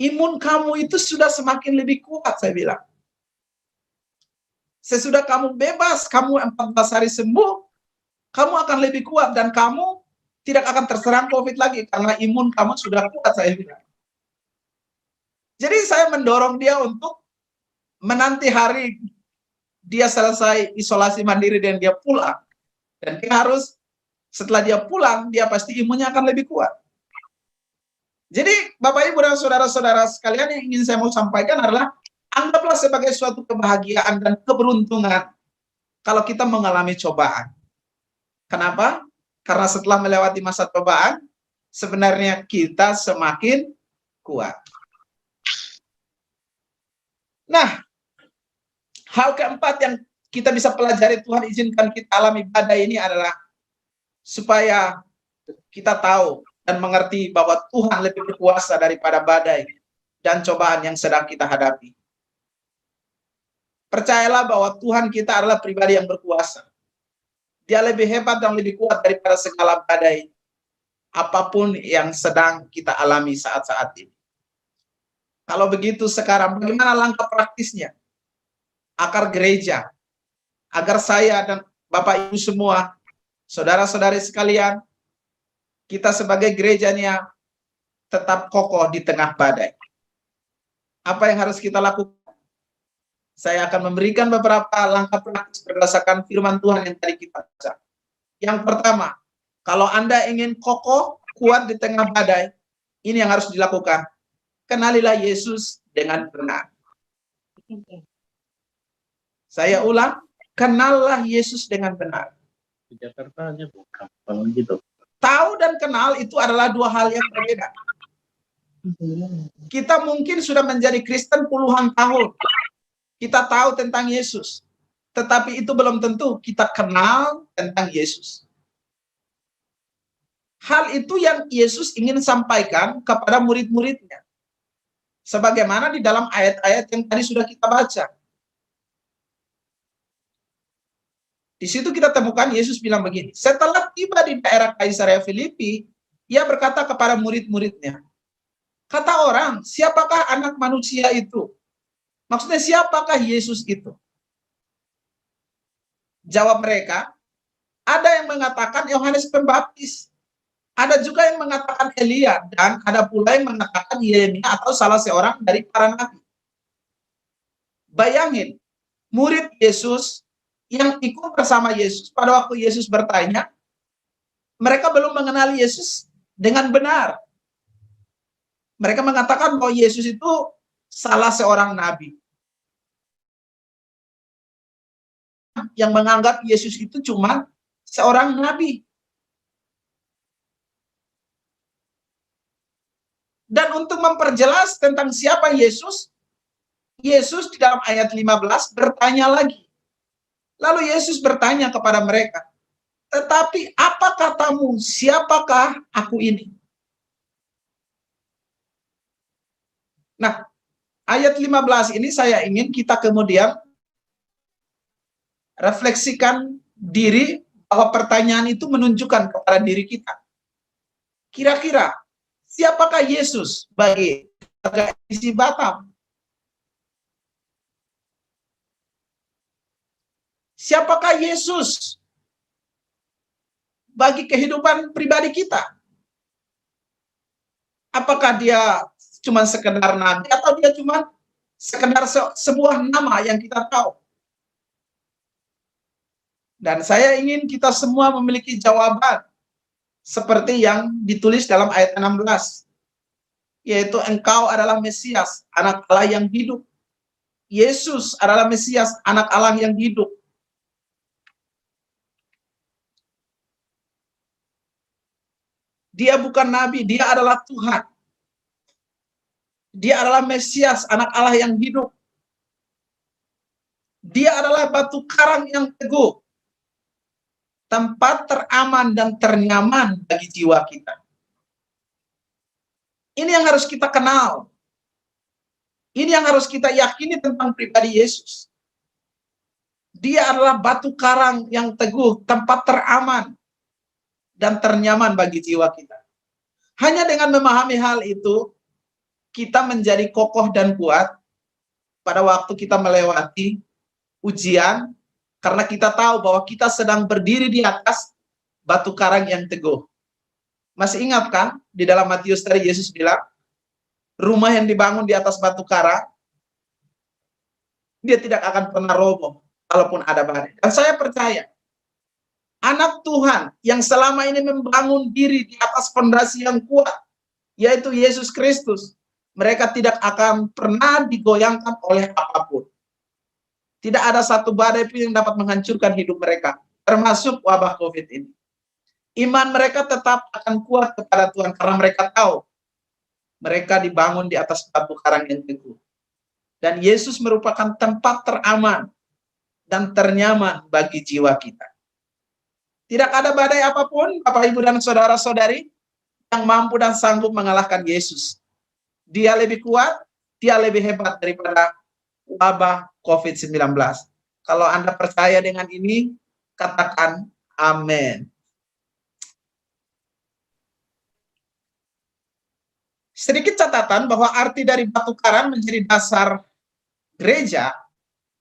imun kamu itu sudah semakin lebih kuat, saya bilang. Sesudah kamu bebas, kamu 14 hari sembuh, kamu akan lebih kuat dan kamu tidak akan terserang COVID lagi karena imun kamu sudah kuat, saya bilang. Jadi saya mendorong dia untuk menanti hari dia selesai isolasi mandiri dan dia pulang. Dan dia harus, setelah dia pulang, dia pasti imunnya akan lebih kuat. Jadi Bapak, Ibu, dan saudara-saudara sekalian, yang ingin saya mau sampaikan adalah anggaplah sebagai suatu kebahagiaan dan keberuntungan kalau kita mengalami cobaan. Kenapa? Karena setelah melewati masa cobaan, sebenarnya kita semakin kuat. Nah, hal keempat yang kita bisa pelajari, Tuhan izinkan kita alami badai ini adalah supaya kita tahu dan mengerti bahwa Tuhan lebih berkuasa daripada badai dan cobaan yang sedang kita hadapi. Percayalah bahwa Tuhan kita adalah pribadi yang berkuasa. Dia lebih hebat dan lebih kuat daripada segala badai, apapun yang sedang kita alami saat-saat ini. Kalau begitu sekarang, bagaimana langkah praktisnya? Agar gereja, agar saya dan Bapak Ibu semua, saudara-saudari sekalian, kita sebagai gerejanya tetap kokoh di tengah badai. Apa yang harus kita lakukan? Saya akan memberikan beberapa langkah praktis berdasarkan firman Tuhan yang tadi kita baca. Yang pertama, kalau Anda ingin kokoh, kuat di tengah badai, ini yang harus dilakukan. Kenalilah Yesus dengan benar. Saya ulang, kenallah Yesus dengan benar. Di Jakarta aja bukan, kalau gitu. Tahu dan kenal itu adalah dua hal yang berbeda. Kita mungkin sudah menjadi Kristen puluhan tahun. Kita tahu tentang Yesus. Tetapi itu belum tentu kita kenal tentang Yesus. Hal itu yang Yesus ingin sampaikan kepada murid-muridnya. Sebagaimana di dalam ayat-ayat yang tadi sudah kita baca. Di situ kita temukan Yesus bilang begini, setelah tiba di daerah Kaisarea Filipi, ia berkata kepada murid-muridnya, kata orang, siapakah anak manusia itu? Maksudnya siapakah Yesus itu? Jawab mereka, ada yang mengatakan Yohanes Pembaptis, ada juga yang mengatakan Elia, dan ada pula yang mengatakan Yeremia atau salah seorang dari para nabi. Bayangin, murid Yesus yang ikut bersama Yesus pada waktu Yesus bertanya, mereka belum mengenal Yesus dengan benar. Mereka mengatakan bahwa Yesus itu salah seorang nabi. Yang menganggap Yesus itu cuma seorang nabi. Dan untuk memperjelas tentang siapa Yesus, Yesus di dalam ayat 15 bertanya lagi. Lalu Yesus bertanya kepada mereka, tetapi apa katamu, siapakah aku ini? Nah, ayat 15 ini saya ingin kita kemudian refleksikan diri bahwa pertanyaan itu menunjukkan kepada diri kita. Kira-kira, siapakah Yesus bagi warga MBC Batam? Siapakah Yesus bagi kehidupan pribadi kita? Apakah dia cuma sekedar nabi atau dia cuma sekedar sebuah nama yang kita tahu? Dan saya ingin kita semua memiliki jawaban seperti yang ditulis dalam ayat 16, yaitu engkau adalah Mesias, anak Allah yang hidup. Yesus adalah Mesias, anak Allah yang hidup. Dia bukan nabi, dia adalah Tuhan. Dia adalah Mesias, anak Allah yang hidup. Dia adalah batu karang yang teguh, tempat teraman dan ternyaman bagi jiwa kita. Ini yang harus kita kenal. Ini yang harus kita yakini tentang pribadi Yesus. Dia adalah batu karang yang teguh, tempat teraman dan ternyaman bagi jiwa kita. Hanya dengan memahami hal itu, kita menjadi kokoh dan kuat pada waktu kita melewati ujian, karena kita tahu bahwa kita sedang berdiri di atas batu karang yang teguh. Masih ingat kan, di dalam Matius tadi Yesus bilang, rumah yang dibangun di atas batu karang, dia tidak akan pernah roboh, walaupun ada badai. Dan saya percaya, anak Tuhan yang selama ini membangun diri di atas fondasi yang kuat, yaitu Yesus Kristus, mereka tidak akan pernah digoyangkan oleh apapun. Tidak ada satu badai pun yang dapat menghancurkan hidup mereka, termasuk wabah COVID ini. Iman mereka tetap akan kuat kepada Tuhan, karena mereka tahu mereka dibangun di atas batu karang yang teguh. Dan Yesus merupakan tempat teraman dan ternyaman bagi jiwa kita. Tidak ada badai apapun, Bapak, Ibu, dan saudara-saudari, yang mampu dan sanggup mengalahkan Yesus. Dia lebih kuat, dia lebih hebat daripada wabah COVID-19. Kalau Anda percaya dengan ini, katakan amin. Sedikit catatan bahwa arti dari batu karang menjadi dasar gereja,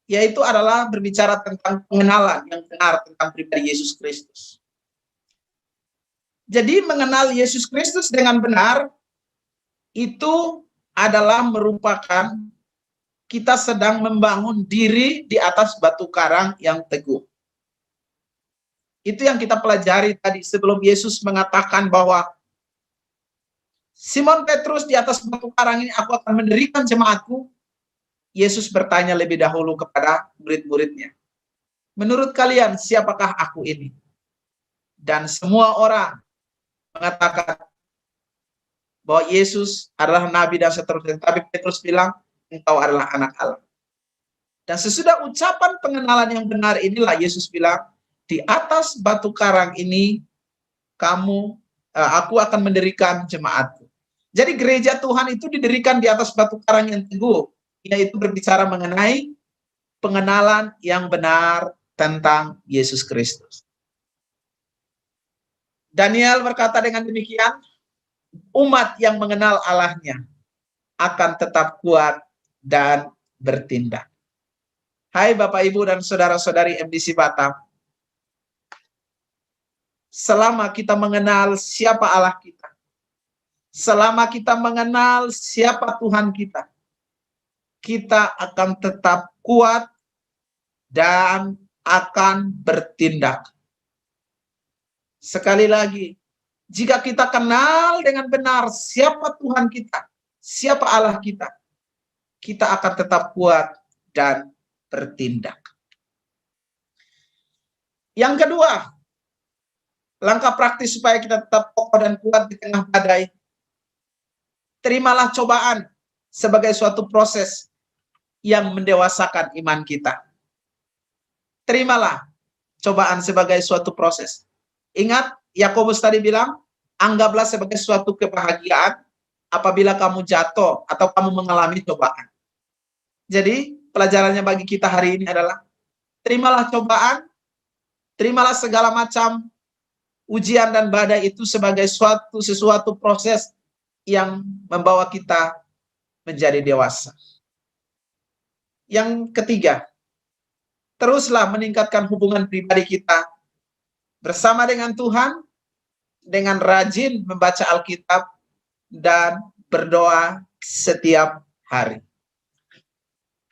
yaitu adalah berbicara tentang pengenalan yang benar tentang pribadi Yesus Kristus. Jadi mengenal Yesus Kristus dengan benar, itu adalah merupakan kita sedang membangun diri di atas batu karang yang teguh. Itu yang kita pelajari tadi sebelum Yesus mengatakan bahwa Simon Petrus, di atas batu karang ini aku akan mendirikan jemaatku. Yesus bertanya lebih dahulu kepada murid-muridnya, menurut kalian siapakah aku ini? Dan semua orang mengatakan bahwa Yesus adalah nabi dan seterusnya. Tapi Petrus bilang, engkau adalah anak Allah. Dan sesudah ucapan pengenalan yang benar inilah Yesus bilang, di atas batu karang ini aku akan mendirikan jemaatku. Jadi gereja Tuhan itu didirikan di atas batu karang yang teguh, yaitu berbicara mengenai pengenalan yang benar tentang Yesus Kristus. Daniel berkata dengan demikian, umat yang mengenal Allahnya akan tetap kuat dan bertindak. Hai Bapak, Ibu, dan saudara-saudari MBC Batam, selama kita mengenal siapa Allah kita, selama kita mengenal siapa Tuhan kita, kita akan tetap kuat dan akan bertindak. Sekali lagi, jika kita kenal dengan benar siapa Tuhan kita, siapa Allah kita, kita akan tetap kuat dan bertindak. Yang kedua, langkah praktis supaya kita tetap kokoh dan kuat di tengah badai, terimalah cobaan sebagai suatu proses yang mendewasakan iman kita. Terimalah cobaan sebagai suatu proses. Ingat, Yakobus tadi bilang, anggaplah sebagai suatu kebahagiaan apabila kamu jatuh atau kamu mengalami cobaan. Jadi, pelajarannya bagi kita hari ini adalah, terimalah cobaan, terimalah segala macam ujian dan badai itu sebagai sesuatu proses yang membawa kita menjadi dewasa. Yang ketiga, teruslah meningkatkan hubungan pribadi kita bersama dengan Tuhan dengan rajin membaca Alkitab dan berdoa setiap hari.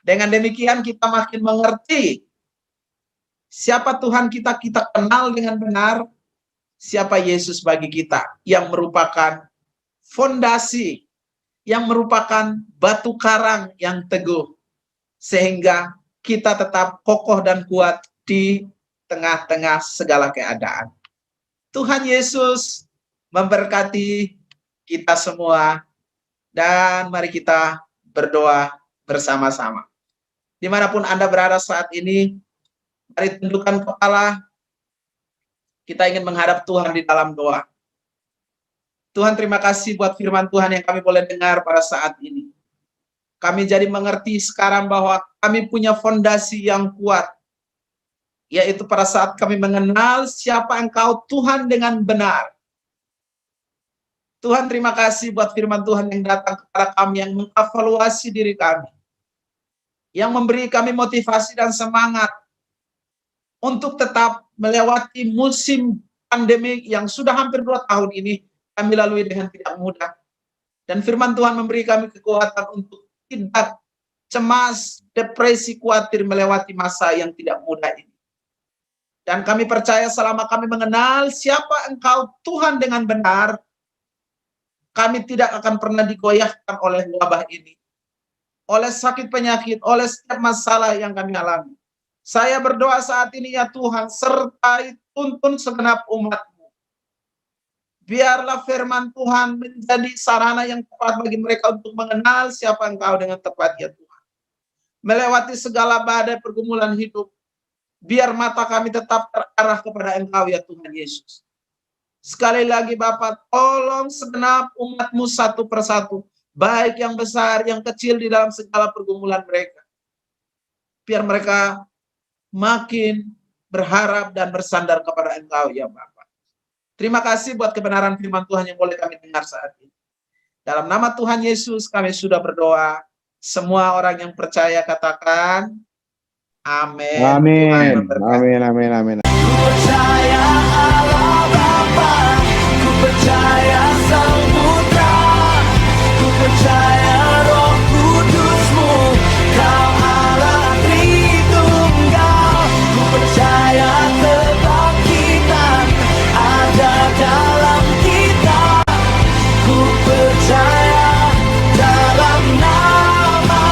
Dengan demikian kita makin mengerti siapa Tuhan kita kenal dengan benar, siapa Yesus bagi kita yang merupakan fondasi, yang merupakan batu karang yang teguh, sehingga kita tetap kokoh dan kuat di tengah-tengah segala keadaan. Tuhan Yesus memberkati kita semua, dan mari kita berdoa bersama-sama. Dimanapun Anda berada saat ini, mari tundukkan kepala, kita ingin menghadap Tuhan di dalam doa. Tuhan, terima kasih buat firman Tuhan yang kami boleh dengar pada saat ini. Kami jadi mengerti sekarang bahwa kami punya fondasi yang kuat, yaitu pada saat kami mengenal siapa Engkau Tuhan dengan benar. Tuhan, terima kasih buat firman Tuhan yang datang kepada kami, yang mengevaluasi diri kami, yang memberi kami motivasi dan semangat untuk tetap melewati musim pandemi yang sudah hampir 2 tahun ini kami lalui dengan tidak mudah. Dan firman Tuhan memberi kami kekuatan untuk tidak cemas, depresi, khawatir melewati masa yang tidak mudah ini. Dan kami percaya selama kami mengenal siapa Engkau Tuhan dengan benar, kami tidak akan pernah digoyahkan oleh wabah ini, oleh sakit penyakit, oleh setiap masalah yang kami alami. Saya berdoa saat ini ya Tuhan, sertai tuntun segenap umat-Mu. Biarlah firman Tuhan menjadi sarana yang tepat bagi mereka untuk mengenal siapa Engkau dengan tepat ya Tuhan. Melewati segala badai pergumulan hidup, biar mata kami tetap terarah kepada Engkau ya Tuhan Yesus. Sekali lagi Bapa, tolong segenap umat-Mu satu persatu, baik yang besar, yang kecil di dalam segala pergumulan mereka. Biar mereka makin berharap dan bersandar kepada Engkau ya Bapa. Terima kasih buat kebenaran firman Tuhan yang boleh kami dengar saat ini. Dalam nama Tuhan Yesus kami sudah berdoa. Semua orang yang percaya katakan amin. Amin. Amin. Amin. Amin. Ku percaya Allah Bapa, ku percaya Sang Putra, ku percaya Roh Kudus-Mu, Kau Allah Tritunggal. Ku percaya kebangkitan ada dalam kita, ku percaya dalam nama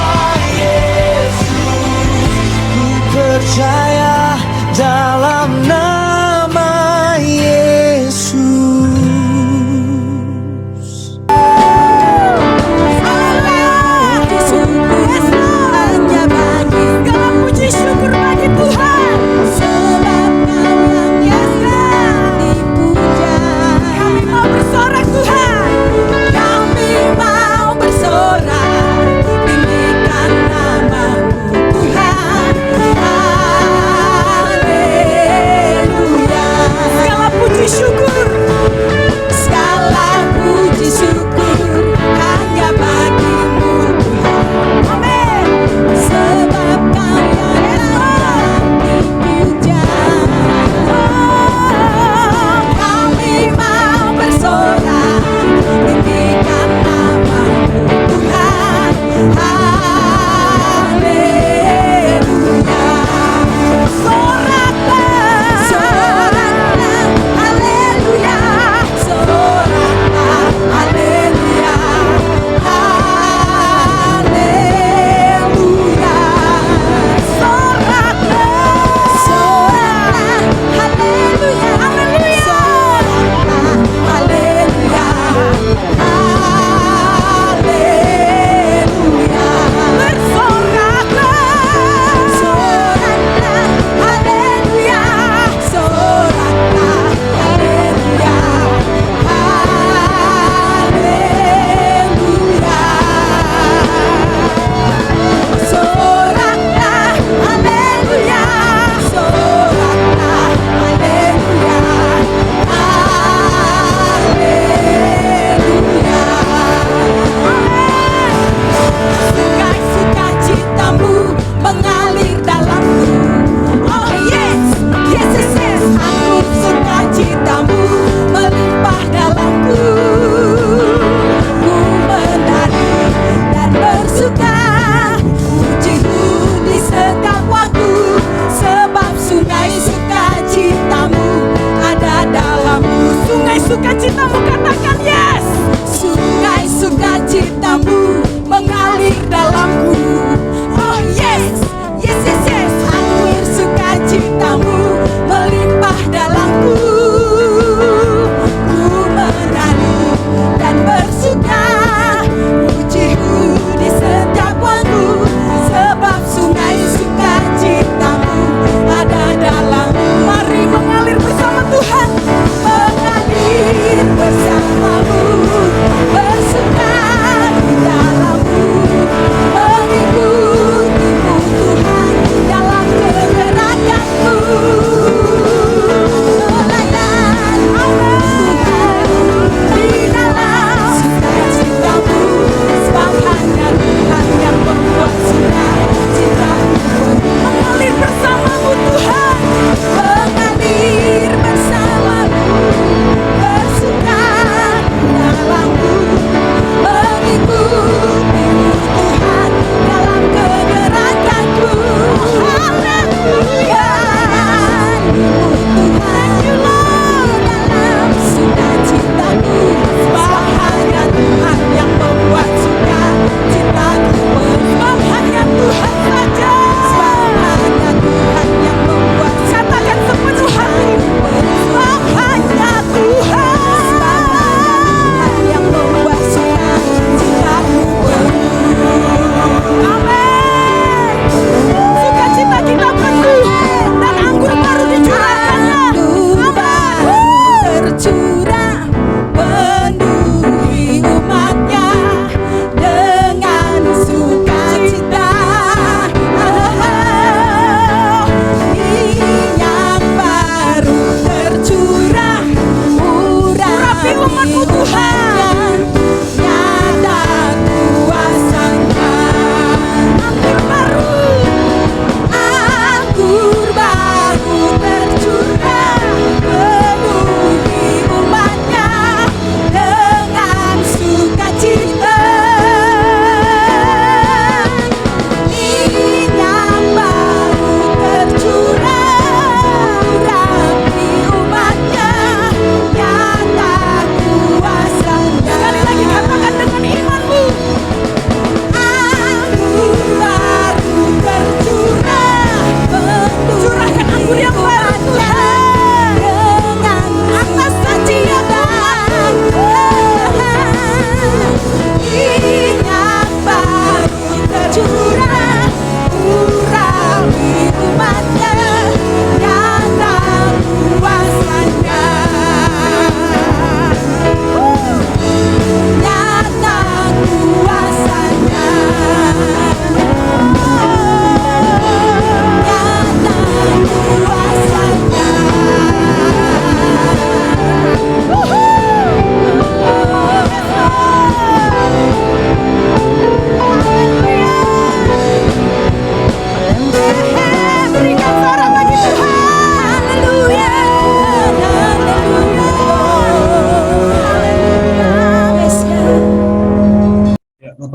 Yesus, ku percaya dalam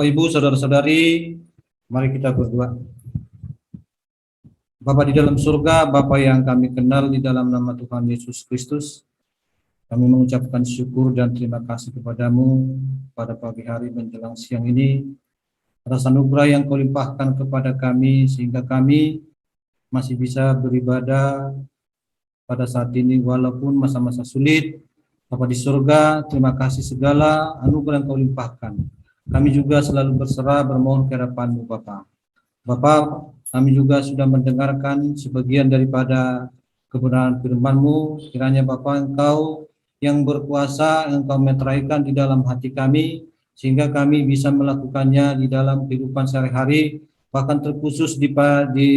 Bapak Ibu, saudara-saudari, mari kita berdoa. Bapa di dalam surga, Bapa yang kami kenal di dalam nama Tuhan Yesus Kristus, kami mengucapkan syukur dan terima kasih kepadamu pada pagi hari menjelang siang ini, atas anugerah yang kau limpahkan kepada kami, sehingga kami masih bisa beribadah pada saat ini walaupun masa-masa sulit. Bapa di surga, terima kasih segala anugerah yang kau limpahkan. Kami juga selalu berserah bermohon ke hadapan-Mu Bapa. Bapa, kami juga sudah mendengarkan sebagian daripada kebenaran firman-Mu. Kiranya Bapa, Engkau yang berkuasa, Engkau meteraikan di dalam hati kami, sehingga kami bisa melakukannya di dalam kehidupan sehari-hari, bahkan terkhusus di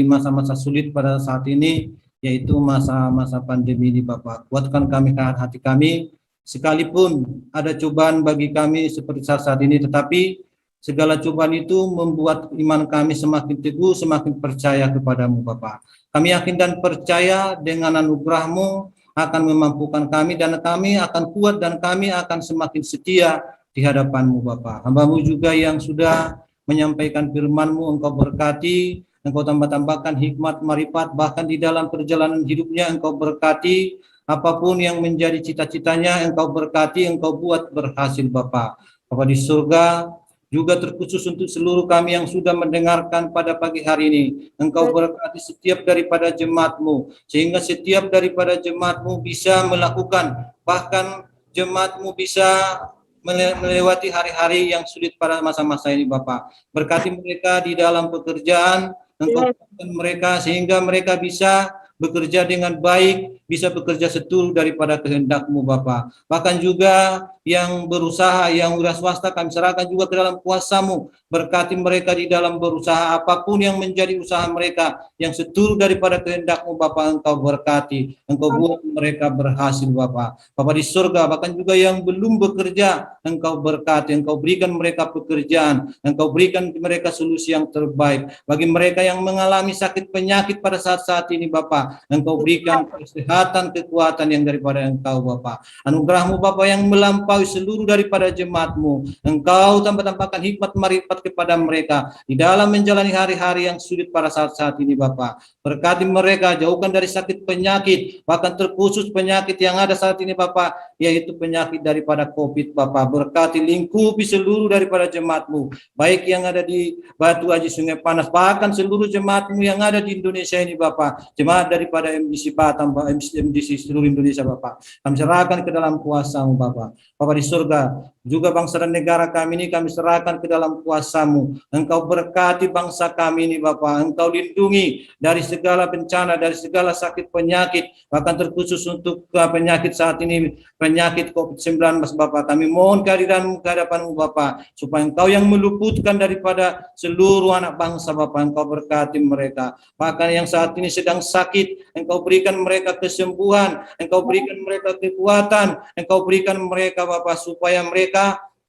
masa-masa sulit pada saat ini, yaitu masa-masa pandemi ini Bapa. Kuatkan kami, hati kami, sekalipun ada cobaan bagi kami seperti saat ini, tetapi segala cobaan itu membuat iman kami semakin teguh, semakin percaya kepadamu Bapa. Kami yakin dan percaya dengan anugerah-Mu akan memampukan kami, dan kami akan kuat, dan kami akan semakin setia di hadapan-Mu Bapa. Hamba-Mu juga yang sudah menyampaikan firman-Mu, Engkau berkati, Engkau tambah-tambahkan hikmat, marifat, bahkan di dalam perjalanan hidupnya Engkau berkati. Apapun yang menjadi cita-citanya, Engkau berkati, Engkau buat berhasil Bapa. Bapa di surga, juga terkhusus untuk seluruh kami yang sudah mendengarkan pada pagi hari ini. Engkau berkati setiap daripada jemaat-Mu, sehingga setiap daripada jemaat-Mu bisa melakukan, bahkan jemaat-Mu bisa melewati hari-hari yang sulit pada masa-masa ini Bapa. Berkati mereka di dalam pekerjaan, Engkau berkati mereka sehingga mereka bisa bekerja dengan baik, bisa bekerja setul daripada kehendak-Mu Bapa. Bahkan juga yang berusaha, yang wira swasta, kami serahkan juga ke dalam kuasa-Mu. Berkati mereka di dalam berusaha, apapun yang menjadi usaha mereka, yang setul daripada kehendak-Mu Bapa, Engkau berkati, Engkau buat mereka berhasil Bapa. Bapa di surga, bahkan juga yang belum bekerja, Engkau berkati, Engkau berikan mereka pekerjaan, Engkau berikan mereka solusi yang terbaik. Bagi mereka yang mengalami sakit penyakit pada saat-saat ini Bapa, Engkau berikan kesehatan, kekuatan yang daripada Engkau Bapa. Anugerah-Mu Bapa yang melampaui seluruh daripada jemaat-Mu. Engkau tambah-tambahkan hikmat marifat kepada mereka di dalam menjalani hari-hari yang sulit pada saat-saat ini Bapa. Berkati mereka, jauhkan dari sakit penyakit, bahkan terkhusus penyakit yang ada saat ini Bapa, yaitu penyakit daripada COVID Bapa. Berkati lingkupi seluruh daripada jemaat-Mu, baik yang ada di Batu Haji Sungai Panas, bahkan seluruh jemaat-Mu yang ada di Indonesia ini Bapa. Jemaat daripada MDC Batam, MDC seluruh Indonesia Bapak. Kami serahkan ke dalam kuasa-Mu Bapak. Bapak di surga, juga bangsa dan negara kami ini kami serahkan ke dalam kuasa-Mu. Engkau berkati bangsa kami ini Bapak. Engkau lindungi dari segala bencana, dari segala sakit penyakit, bahkan terkhusus untuk penyakit saat ini, penyakit COVID-19 Bapak. Kami mohon kehadiran-Mu ke hadapan-Mu Bapak, supaya Engkau yang meluputkan daripada seluruh anak bangsa Bapak. Engkau berkati mereka. Bahkan yang saat ini sedang sakit, Engkau berikan mereka kesembuhan, Engkau berikan mereka kekuatan, Engkau berikan mereka Bapak, supaya mereka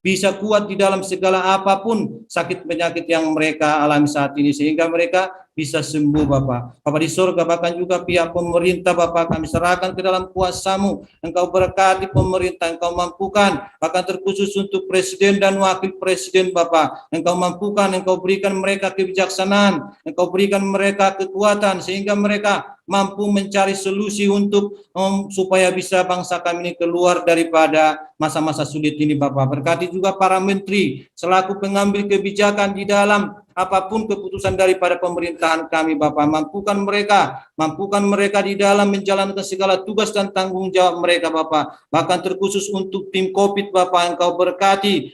bisa kuat di dalam segala apapun sakit penyakit yang mereka alami saat ini, sehingga mereka bisa sembuh Bapak. Bapak di surga, bahkan juga pihak pemerintah Bapak, kami serahkan ke dalam kuasa-Mu. Engkau berkati pemerintah, Engkau mampukan, bahkan terkhusus untuk presiden dan wakil presiden Bapak. Engkau mampukan, Engkau berikan mereka kebijaksanaan, Engkau berikan mereka kekuatan, sehingga mereka mampu mencari solusi untuk supaya bisa bangsa kami ini keluar daripada masa-masa sulit ini Bapak. Berkati juga para menteri selaku pengambil kebijakan di dalam apapun keputusan daripada pemerintahan kami Bapak. Mampukan mereka di dalam menjalankan segala tugas dan tanggung jawab mereka Bapak. Bahkan terkhusus untuk tim COVID Bapak, Engkau berkati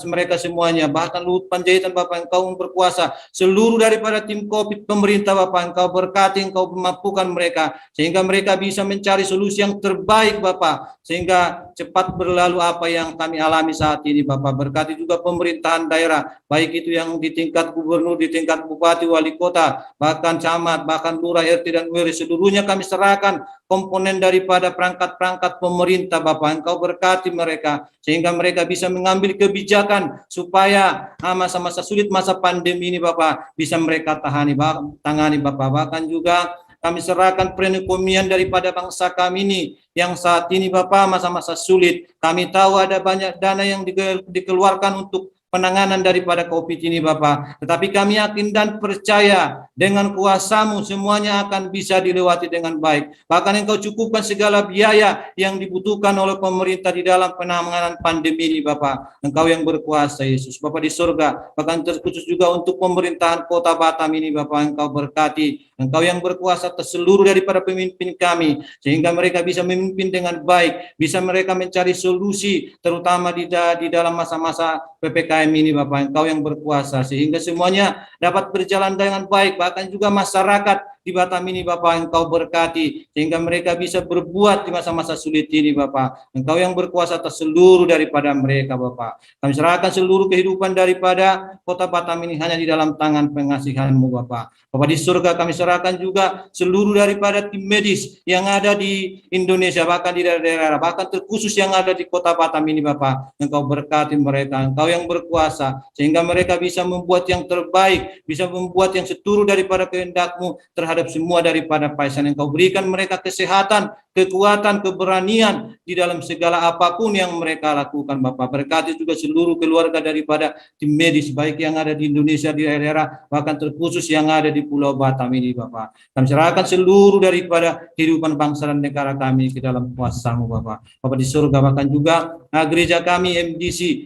mereka semuanya. Bahkan Luhut Panjaitan Bapak, Engkau berkuasa. Seluruh daripada tim COVID pemerintah Bapak, Engkau berkati, Engkau mampukan mereka, sehingga mereka bisa mencari solusi yang terbaik Bapak, sehingga cepat berlalu apa yang kami alami saat ini Bapak. Berkati juga pemerintahan daerah, baik itu yang di tingkat gubernur, di tingkat bupati, wali kota, bahkan camat, bahkan lurah, RT dan WR, seluruhnya kami serahkan komponen daripada perangkat-perangkat pemerintah Bapak. Engkau berkati mereka, sehingga mereka bisa mengambil kebijakan supaya masa-masa sulit, masa pandemi ini Bapak, bisa mereka tangani Bapak. Bahkan juga kami serahkan perekonomian daripada bangsa kami ini yang saat ini Bapak masa-masa sulit. Kami tahu ada banyak dana yang dikeluarkan untuk penanganan daripada COVID ini Bapa. Tetapi kami yakin dan percaya dengan kuasa-Mu semuanya akan bisa dilewati dengan baik. Bahkan Engkau cukupkan segala biaya yang dibutuhkan oleh pemerintah di dalam penanganan pandemi ini Bapa. Engkau yang berkuasa Yesus. Bapa di surga, bahkan terkhusus juga untuk pemerintahan Kota Batam ini Bapa, Engkau berkati. Engkau yang berkuasa atas seluruh daripada pemimpin kami, sehingga mereka bisa memimpin dengan baik, bisa mereka mencari solusi, terutama di dalam masa-masa PPKM ini Bapak. Engkau yang berkuasa, sehingga semuanya dapat berjalan dengan baik, bahkan juga masyarakat di Batam ini Bapak, Engkau berkati, sehingga mereka bisa berbuat di masa-masa sulit ini Bapak. Engkau yang berkuasa atas seluruh daripada mereka Bapak. Kami serahkan seluruh kehidupan daripada Kota Batam ini hanya di dalam tangan pengasihan-Mu Bapak. Bapak di surga, kami serahkan juga seluruh daripada tim medis yang ada di Indonesia, bahkan di daerah-daerah, bahkan terkhusus yang ada di Kota Batam ini Bapak. Engkau berkati mereka, Engkau yang berkuasa, sehingga mereka bisa membuat yang terbaik, bisa membuat yang seturut daripada kehendak-Mu terhadap semua daripada pasien. Engkau berikan mereka kesehatan, kekuatan, keberanian di dalam segala apapun yang mereka lakukan Bapak. Berkati juga seluruh keluarga daripada tim medis, baik yang ada di Indonesia, di daerah, bahkan terkhusus yang ada di Pulau Batam ini Bapak. Kami serahkan seluruh daripada kehidupan bangsa dan negara kami ke dalam kuasa-Mu Bapak. Bapak di surga, bahkan juga gereja kami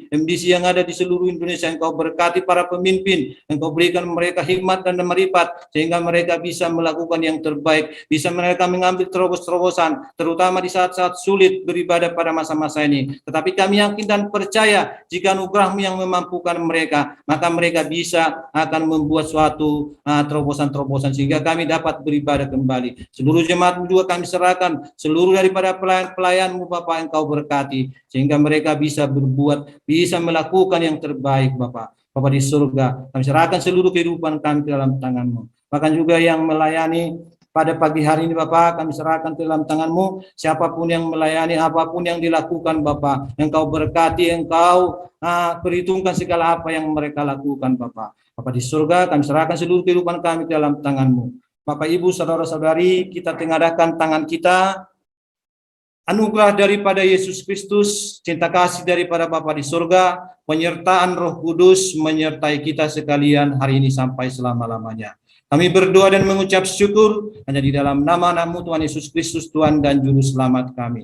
MDC yang ada di seluruh Indonesia, Engkau berkati para pemimpin, Engkau berikan mereka hikmat dan marifat, sehingga mereka bisa melakukan yang terbaik, bisa mereka mengambil terobos-terobosan, terutama di saat-saat sulit beribadah pada masa-masa ini. Tetapi kami yakin dan percaya jika anugerah-Mu yang memampukan mereka, maka mereka bisa akan membuat suatu terobosan-terobosan sehingga kami dapat beribadah kembali. Seluruh jemaat-Mu juga kami serahkan, seluruh daripada pelayan-pelayan-Mu Bapak, Engkau berkati, sehingga mereka bisa berbuat, bisa melakukan yang terbaik Bapak. Bapak di surga, kami serahkan seluruh kehidupan kami ke dalam tangan-Mu. Bahkan juga yang melayani pada pagi hari ini Bapak, kami serahkan ke dalam tangan-Mu, siapapun yang melayani, apapun yang dilakukan Bapak, Engkau berkati, Engkau perhitungkan segala apa yang mereka lakukan Bapak. Bapak di surga, kami serahkan seluruh kehidupan kami ke dalam tangan-Mu. Bapak, Ibu, saudara-saudari, kita tengadakan tangan kita. Anugerah daripada Yesus Kristus, cinta kasih daripada Bapa di surga, penyertaan Roh Kudus menyertai kita sekalian hari ini sampai selama-lamanya. Kami berdoa dan mengucap syukur hanya di dalam nama-Mu Tuhan Yesus Kristus, Tuhan dan Juru Selamat kami.